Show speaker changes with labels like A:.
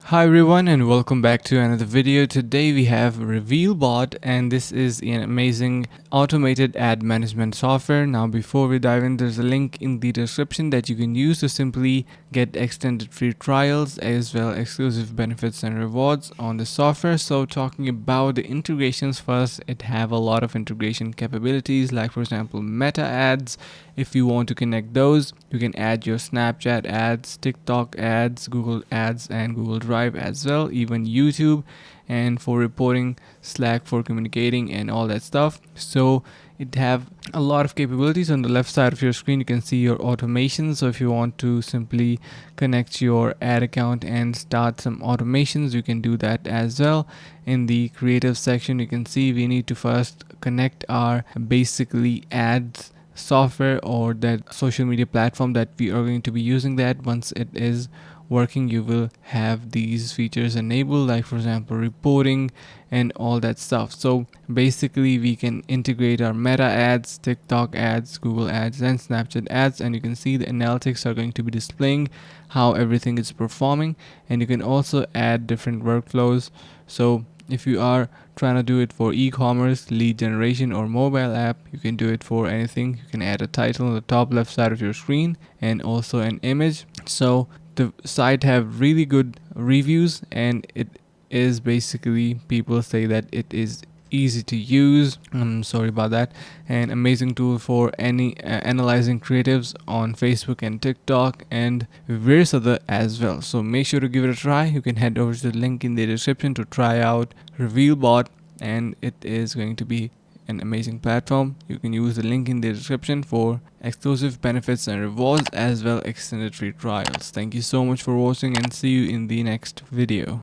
A: Hi everyone and welcome back to another video. Today we have RevealBot and this is an amazing automated ad management software. Now before we dive in, there's a link in the description that you can use to simply get extended free trials as well exclusive benefits and rewards on the software. So talking about the integrations first, it have a lot of integration capabilities like for example meta ads. If you want to connect those, you can add your Snapchat ads, TikTok ads, Google ads and Google Drive as well, even YouTube, and for reporting, Slack for communicating and all that stuff. So it have a lot of capabilities. On the left side of your screen you can see your automation. So if you want to simply connect your ad account and start some automations, you can do that as well. In the creative section you can see we need to first connect our basically ads software or that social media platform that we are going to be using. That once it is working, you will have these features enabled, like for example reporting and all that stuff. So basically we can integrate our meta ads, TikTok ads, Google ads and Snapchat ads, and you can see the analytics are going to be displaying how everything is performing. And you can also add different workflows. So if you are trying to do it for e-commerce, lead generation or mobile app, you can do it for anything. You can add a title on the top left side of your screen and also an image. So the site have really good reviews and it is basically, people say that it is easy to use. I'm sorry about that. An amazing tool for any analyzing creatives on Facebook and TikTok and various other as well. So make sure to give it a try. You can head over to the link in the description to try out RevealBot, and it is going to be an amazing platform. You can use the link in the description for exclusive benefits and rewards as well extended free trials. Thank you so much for watching and see you in the next video.